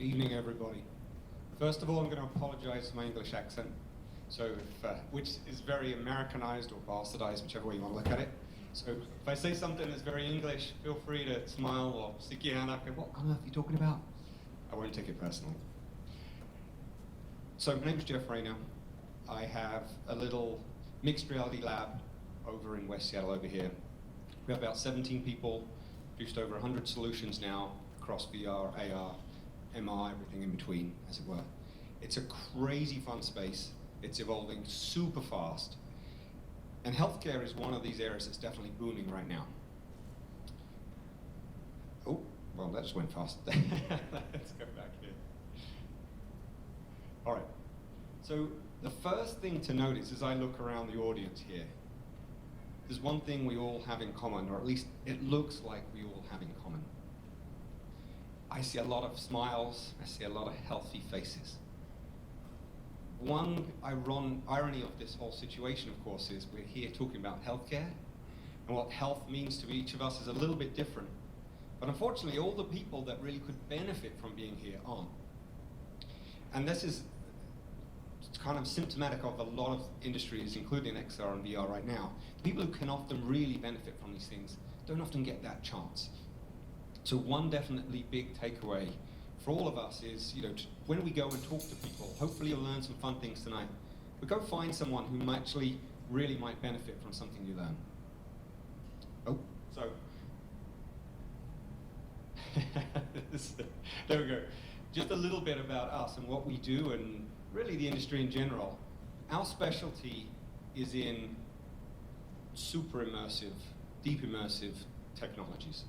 Evening, everybody. First of all, I'm going to apologize for my English accent, which is very Americanized or bastardized, whichever way you want to look at it. So if I say something that's very English, feel free to smile or stick your hand up and go, what on earth are you talking about? I won't take it personally. So my name's Jeff Rayner. I have a little mixed reality lab over in West Seattle over here. We have about 17 people, produced over 100 solutions now across VR, AR, MR, everything in between, as it were. It's a crazy fun space. It's evolving super fast. And healthcare is one of these areas that's definitely booming right now. Oh, well, that just went fast. Let's go back here. All right. So the first thing to notice as I look around the audience here, there's one thing we all have in common, or at least it looks like we all have in common. I see a lot of smiles, I see a lot of healthy faces. One irony of this whole situation, of course, is we're here talking about healthcare, and what health means to each of us is a little bit different. But unfortunately, all the people that really could benefit from being here aren't. And this is kind of symptomatic of a lot of industries, including XR and VR right now. The people who can often really benefit from these things don't often get that chance. So one definitely big takeaway for all of us is, when we go and talk to people, hopefully you'll learn some fun things tonight. But go find someone who actually really might benefit from something you learn. Oh, so. There we go. Just a little bit about us and what we do and really the industry in general. Our specialty is in super immersive, deep immersive technologies.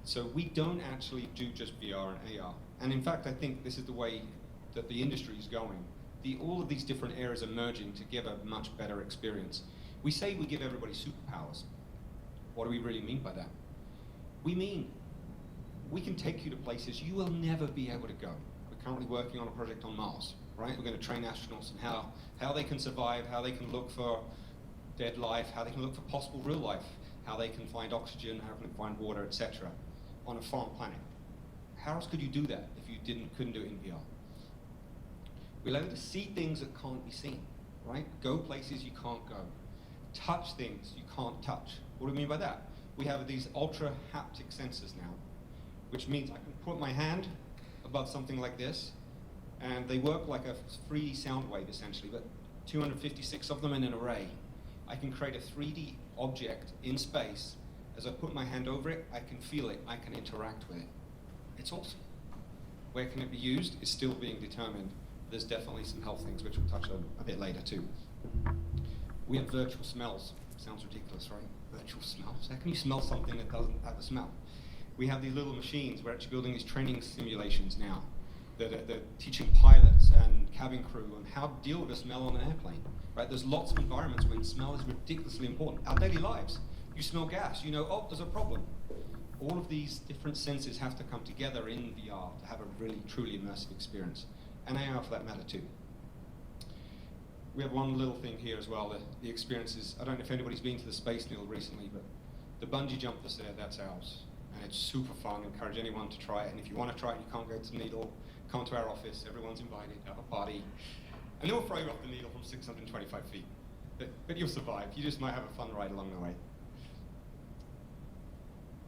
So we don't actually do just VR and AR. And in fact, I think this is the way that the industry is going. All of these different areas are merging to give a much better experience. We say we give everybody superpowers. What do we really mean by that? We mean we can take you to places you will never be able to go. We're currently working on a project on Mars, right? We're going to train astronauts in how they can survive, how they can look for dead life, how they can look for possible real life, how they can find oxygen, how they can find water, etc. on a foreign planet. How else could you do that if you couldn't do it in VR? We learn to see things that can't be seen, right? Go places you can't go. Touch things you can't touch. What do we mean by that? We have these ultra haptic sensors now, which means I can put my hand above something like this, and they work like a 3D sound wave essentially, but 256 of them in an array. I can create a 3D object in space. As I put my hand over it, I can feel it, I can interact with it. It's awesome. Where can it be used is still being determined. There's definitely some health things which we'll touch on a bit later too. We have virtual smells. Sounds ridiculous, right? Virtual smells? How can you smell something that doesn't have a smell? We have these little machines. We're actually building these training simulations now that are teaching pilots and cabin crew on how to deal with a smell on an airplane. Right? There's lots of environments where smell is ridiculously important. Our daily lives. You smell gas, oh, there's a problem. All of these different senses have to come together in VR to have a really, truly immersive experience. And AR for that matter too. We have one little thing here as well, the experiences. I don't know if anybody's been to the Space Needle recently, but the bungee jump that's there, that's ours. And it's super fun. I encourage anyone to try it. And if you want to try it and you can't go to the Needle, come to our office. Everyone's invited, have a party. And they'll throw you off the Needle from 625 feet. But you'll survive. You just might have a fun ride along the way.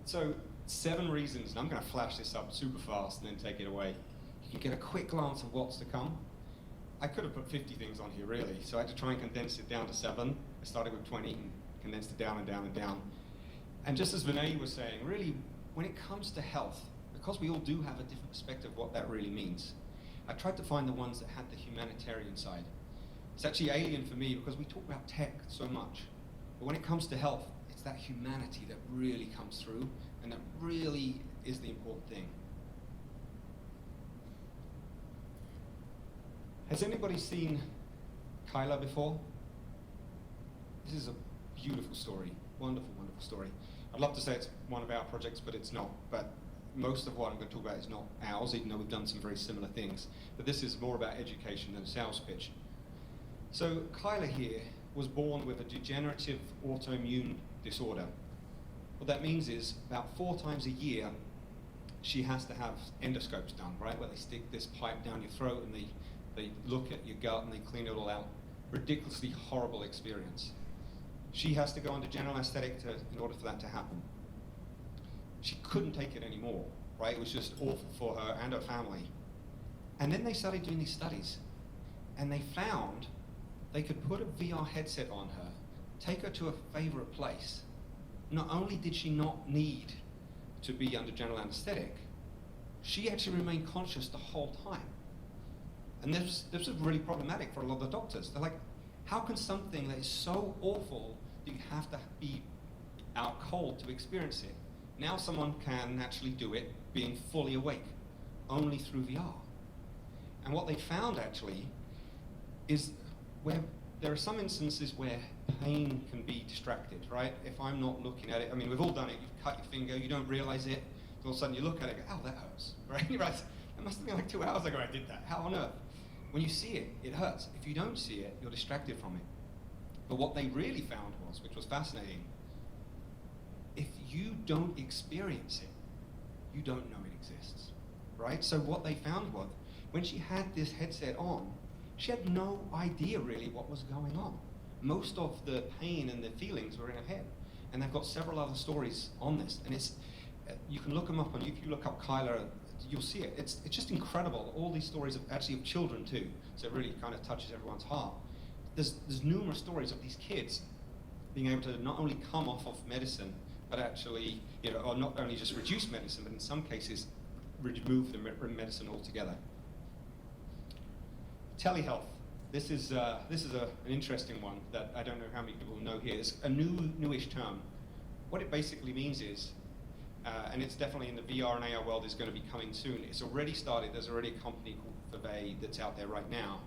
So 7 reasons, and I'm going to flash this up super fast and then take it away. You can get a quick glance of what's to come. I could have put 50 things on here really, so I had to try and condense it down to 7. I started with 20 and condensed it down and down and down. And just as Vinay was saying, really, when it comes to health, because we all do have a different perspective of what that really means, I tried to find the ones that had the humanitarian side. It's actually alien for me because we talk about tech so much, but when it comes to health, it's that humanity that really comes through, and that really is the important thing. Has anybody seen Kyla before? This is a beautiful story, wonderful, wonderful story. I'd love to say it's one of our projects, but it's not. But most of what I'm going to talk about is not ours, even though we've done some very similar things. But this is more about education than a sales pitch. So Kyla here was born with a degenerative autoimmune disorder. What that means is about 4 times a year, she has to have endoscopes done, right, where they stick this pipe down your throat and they look at your gut and they clean it all out. Ridiculously horrible experience. She has to go under general anesthetic in order for that to happen. She couldn't take it anymore, right? It was just awful for her and her family. And then they started doing these studies, and they found they could put a VR headset on her, take her to a favorite place. Not only did she not need to be under general anesthetic, she actually remained conscious the whole time. And this was really problematic for a lot of the doctors. They're like, how can something that is so awful that you have to be out cold to experience it? Now someone can actually do it being fully awake, only through VR. And what they found actually is where there are some instances where pain can be distracted, right? If I'm not looking at it, I mean, we've all done it. You've cut your finger, you don't realize it. All of a sudden you look at it and go, oh, that hurts, right? You're right. It must have been like 2 hours ago I did that. How on earth? When you see it, it hurts. If you don't see it, you're distracted from it. But what they really found was, which was fascinating, if you don't experience it, you don't know it exists, right? So what they found was, when she had this headset on, she had no idea really what was going on. Most of the pain and the feelings were in her head. And they've got several other stories on this. And it's, you can look them up, and if you look up Kyla, you'll see it. It's just incredible. All these stories actually of children too. So it really kind of touches everyone's heart. There's numerous stories of these kids being able to not only come off of medicine, but actually, or not only just reduce medicine, but in some cases, remove the medicine altogether. Telehealth. This is an interesting one that I don't know how many people know here. It's a newish term. What it basically means is, and it's definitely in the VR and AR world is going to be coming soon. It's already started. There's already a company called Vivay that's out there right now.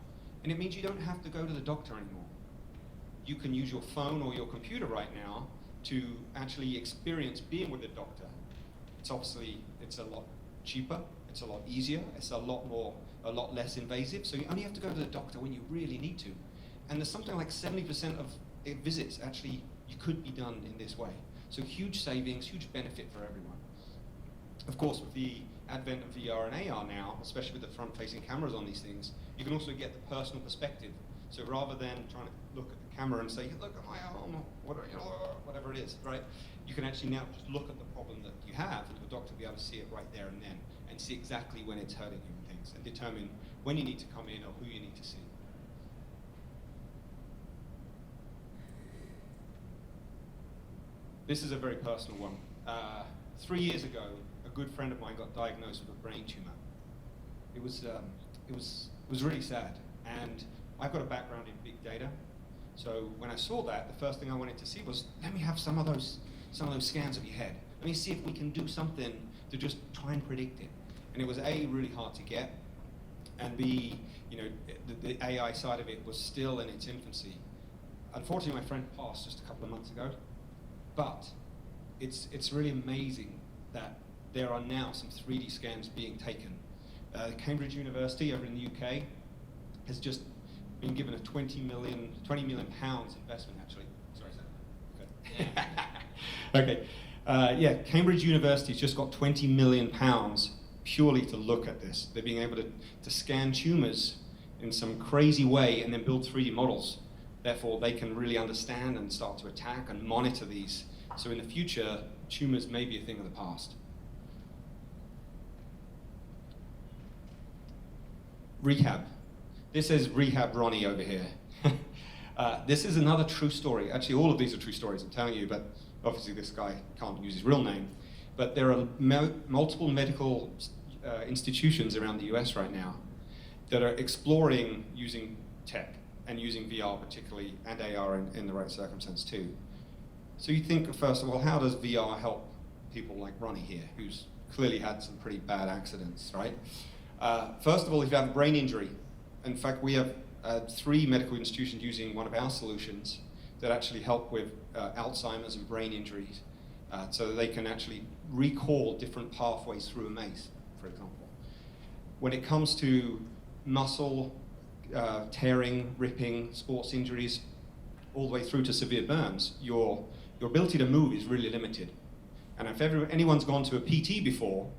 And it means you don't have to go to the doctor anymore. You can use your phone or your computer right now to actually experience being with a doctor. It's a lot cheaper, it's a lot easier, it's a lot less invasive, so you only have to go to the doctor when you really need to. And there's something like 70% of visits actually you could be done in this way. So huge savings, huge benefit for everyone. Of course, with the advent of VR and AR now, especially with the front-facing cameras on these things, you can also get the personal perspective. So rather than trying to look at the camera and say, look at my arm, or whatever it is, right? You can actually now just look at the problem that you have, and the doctor will be able to see it right there and then, and see exactly when it's hurting you and things, and determine when you need to come in or who you need to see. This is a very personal one. 3 years ago, a good friend of mine got diagnosed with a brain tumor. It was really sad, and I've got a background in big data. So when I saw that, the first thing I wanted to see was, let me have some of those scans of your head. Let me see if we can do something to just try and predict it. And it was A, really hard to get, and B, the AI side of it was still in its infancy. Unfortunately, my friend passed just a couple of months ago, but it's really amazing that there are now some 3D scans being taken. Cambridge University over in the UK has just been given a 20 million pounds investment, actually. Sorry, is that okay? Okay. Cambridge University's just got 20 million pounds purely to look at this. They're being able to scan tumors in some crazy way and then build 3D models. Therefore, they can really understand and start to attack and monitor these. So in the future, tumors may be a thing of the past. Rehab. This is Rehab Ronnie over here. This is another true story. Actually, all of these are true stories, I'm telling you, but obviously this guy can't use his real name. But there are multiple medical institutions around the US right now that are exploring using tech and using VR particularly, and AR in the right circumstance too. So you think, first of all, how does VR help people like Ronnie here, who's clearly had some pretty bad accidents, right? First of all, if you have a brain injury, in fact, we have 3 medical institutions using one of our solutions that actually help with Alzheimer's and brain injuries, so that they can actually recall different pathways through a maze, for example. When it comes to muscle tearing, ripping, sports injuries, all the way through to severe burns, your ability to move is really limited. And if anyone's gone to a PT before,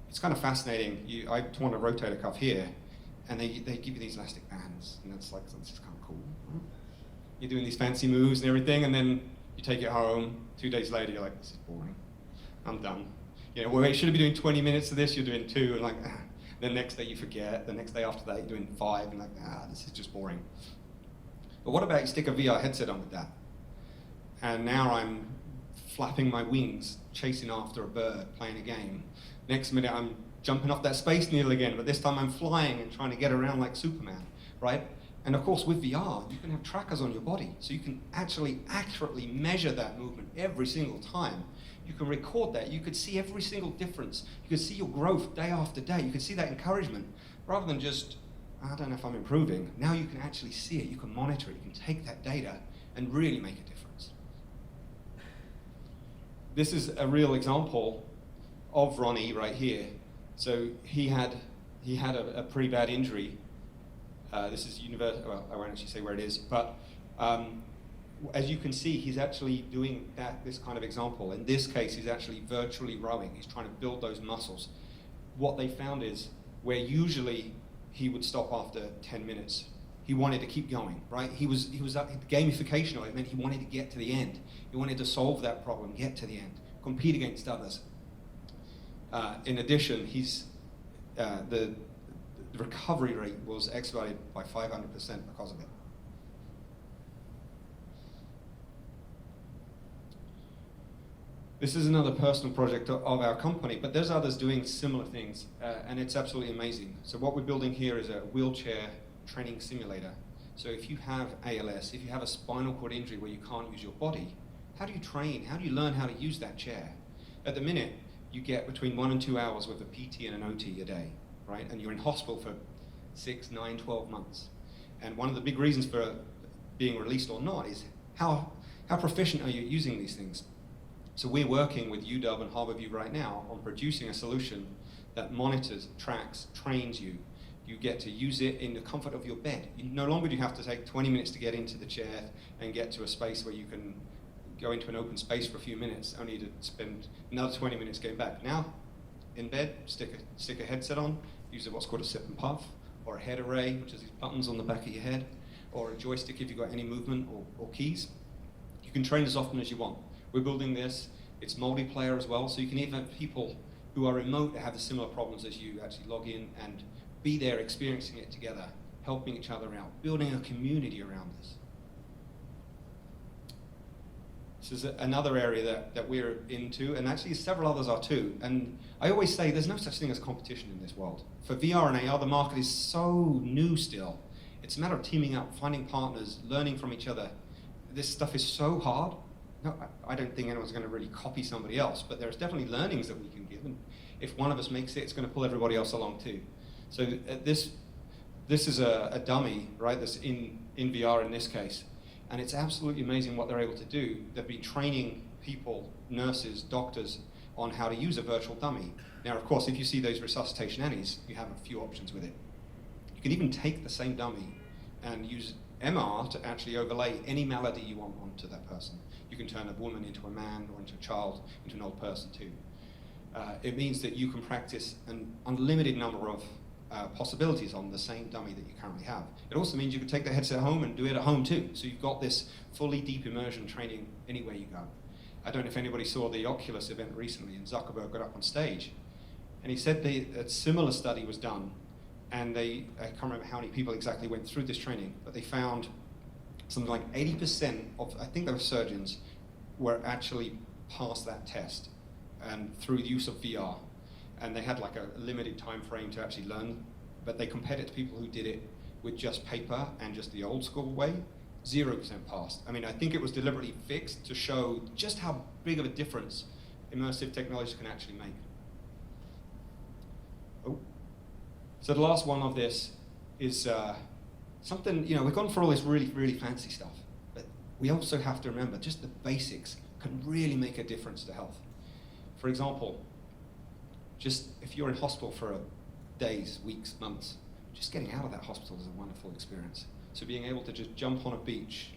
it's kind of fascinating. I torn a rotator cuff here, and they give you these elastic bands, and it's like, this is kind of cool. You're doing these fancy moves and everything, and then you take it home. 2 days later, you're like, this is boring. I'm done. You know, well, you should be doing 20 minutes of this, you're doing 2, and like, ah. The next day you forget, the next day after that you're doing 5, and like, this is just boring. But what about you stick a VR headset on with that? And now I'm flapping my wings, chasing after a bird, playing a game. Next minute I'm jumping off that Space Needle again, but this time I'm flying and trying to get around like Superman, right? And of course with VR, you can have trackers on your body, so you can actually accurately measure that movement every single time. You can record that, you could see every single difference. You could see your growth day after day. You could see that encouragement, rather than just, I don't know if I'm improving. Now you can actually see it, you can monitor it, you can take that data and really make a difference. This is a real example of Ronnie right here. So he had a pretty bad injury. This is well, I won't actually say where it is, but as you can see, he's actually doing this kind of example. In this case, he's actually virtually rowing. He's trying to build those muscles. What they found is, where usually he would stop after 10 minutes, he wanted to keep going, right? He was gamification of it meant he wanted to get to the end. He wanted to solve that problem, get to the end, compete against others. In addition, the recovery rate was expedited by 500% because of it. This is another personal project of our company, but there's others doing similar things, and it's absolutely amazing. So what we're building here is a wheelchair training simulator. So if you have ALS, if you have a spinal cord injury where you can't use your body, how do you train? How do you learn how to use that chair? At the minute, you get between 1 and 2 hours with a PT and an OT a day, right? And you're in hospital for 6, 9, 12 months. And one of the big reasons for being released or not is how proficient are you at using these things? So we're working with UW and Harborview right now on producing a solution that monitors, tracks, trains you. You get to use it in the comfort of your bed. No longer do you have to take 20 minutes to get into the chair and get to a space where you can go into an open space for a few minutes, only to spend another 20 minutes getting back. Now, in bed, stick a headset on, use what's called a sip and puff, or a head array, which is these buttons on the back of your head, or a joystick if you've got any movement or keys. You can train as often as you want. We're building this. It's multiplayer as well, so you can even have people who are remote that have the similar problems as you actually log in and be there experiencing it together, helping each other out, building a community around this. This is another area that we're into, and actually several others are too. And I always say there's no such thing as competition in this world. For VR and AR, the market is so new still. It's a matter of teaming up, finding partners, learning from each other. This stuff is so hard. No, I don't think anyone's going to really copy somebody else, but there's definitely learnings that we can give, and if one of us makes it, it's going to pull everybody else along too. So this is a dummy, right, that's in VR in this case, and it's absolutely amazing what they're able to do. They've been training people, nurses, doctors, on how to use a virtual dummy. Now, of course, if you see those resuscitation Annies, you have a few options with it. You can even take the same dummy and use MR to actually overlay any malady you want onto that person. You can turn a woman into a man, or into a child, into an old person too. It means that you can practice an unlimited number of possibilities on the same dummy that you currently have. It also means you can take the headset home and do it at home too. So you've got this fully deep immersion training anywhere you go. I don't know if anybody saw the Oculus event recently, and Zuckerberg got up on stage, and he said a similar study was done, and I can't remember how many people exactly went through this training, but they found something like 80% of, I think they were surgeons, were actually passed that test, and through the use of VR. And they had like a limited time frame to actually learn, but they compared it to people who did it with just paper and just the old school way. 0% passed. I mean, I think it was deliberately fixed to show just how big of a difference immersive technology can actually make. Oh. So the last one of this is something, we've gone for all this really, really fancy stuff, but we also have to remember just the basics can really make a difference to health. For example, just if you're in hospital for days, weeks, months, just getting out of that hospital is a wonderful experience. So being able to just jump on a beach,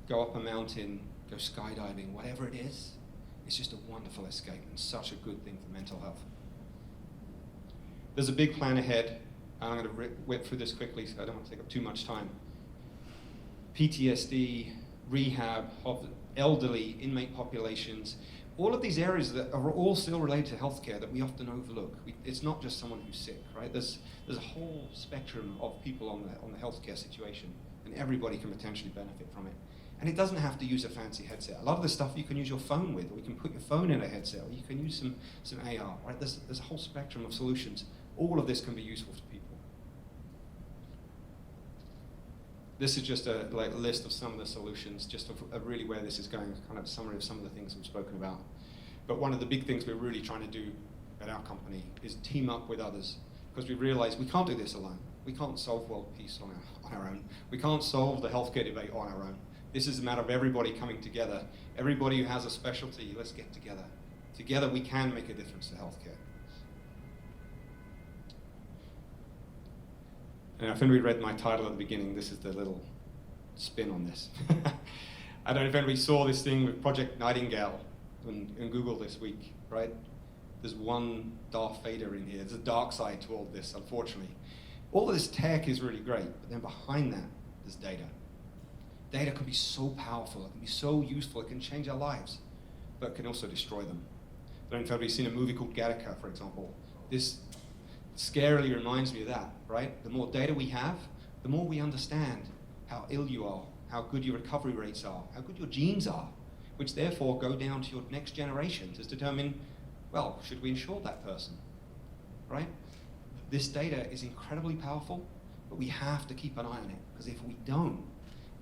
go up a mountain, go skydiving, whatever it is, it's just a wonderful escape and such a good thing for mental health. There's a big plan ahead. I'm going to whip through this quickly, so I don't want to take up too much time. PTSD, rehab of elderly inmate populations, all of these areas that are all still related to healthcare that we often overlook. It's not just someone who's sick, right? There's a whole spectrum of people on the healthcare situation, and everybody can potentially benefit from it. And it doesn't have to use a fancy headset. A lot of the stuff you can use your phone with, or you can put your phone in a headset, or you can use some AR, right? There's a whole spectrum of solutions. All of this can be useful to people. This is just a list of some of the solutions, just of really where this is going, kind of a summary of some of the things we've spoken about. But one of the big things we're really trying to do at our company is team up with others, because we realize we can't do this alone. We can't solve world peace on our own. We can't solve the healthcare debate on our own. This is a matter of everybody coming together. Everybody who has a specialty, let's get together. Together we can make a difference to healthcare. And if anybody read my title at the beginning, this is the little spin on this. I don't know if anybody saw this thing with Project Nightingale in Google this week, right? There's one Darth Vader in here. There's a dark side to all this, unfortunately. All of this tech is really great, but then behind that, there's data. Data can be so powerful, it can be so useful, it can change our lives, but it can also destroy them. I don't know if anybody's seen a movie called Gattaca, for example. This scarily reminds me of that, right? The more data we have, the more we understand how ill you are, how good your recovery rates are, how good your genes are, which therefore go down to your next generation to determine, well, should we insure that person, right? This data is incredibly powerful, but we have to keep an eye on it, because if we don't,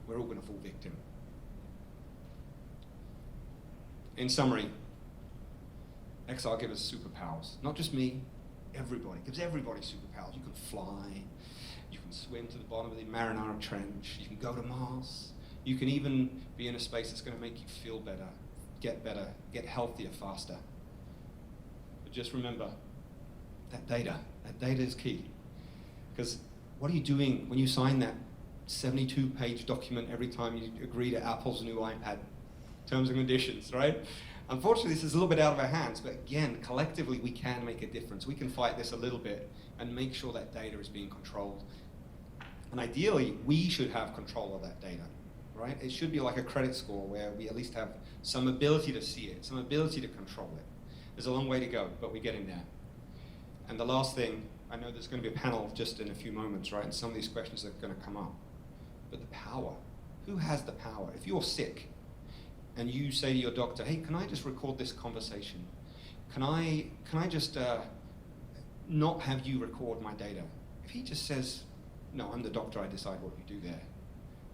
we're all going to fall victim. In summary, XR gives us superpowers. Not just me, everybody. It gives everybody superpowers. You can fly, you can swim to the bottom of the Mariana Trench, you can go to Mars, you can even be in a space that's going to make you feel better, get healthier faster. But just remember, that data is key. Because what are you doing when you sign that 72-page document every time you agree to Apple's new iPad terms and conditions, right? Unfortunately, this is a little bit out of our hands, but again, collectively, we can make a difference. We can fight this a little bit and make sure that data is being controlled. And ideally, we should have control of that data, right? It should be like a credit score where we at least have some ability to see it, some ability to control it. There's a long way to go, but we're getting there. And the last thing, I know there's going to be a panel just in a few moments, right? And some of these questions are going to come up. But the power, who has the power? If you're sick and you say to your doctor, hey, can I just record this conversation? Can I just not have you record my data? If he just says, no, I'm the doctor, I decide what you do there.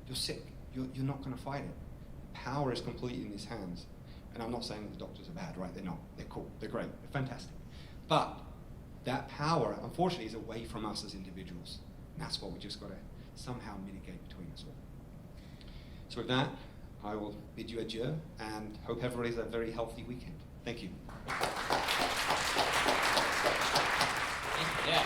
You're sick, you're not going to fight it. Power is completely in his hands. And I'm not saying that the doctors are bad, right? They're not, they're cool, they're great, they're fantastic. But that power, unfortunately, is away from us as individuals. And that's what we just got to somehow mitigate between us all. So with that, I will bid you adieu and hope everybody has a very healthy weekend. Thank you. Yeah.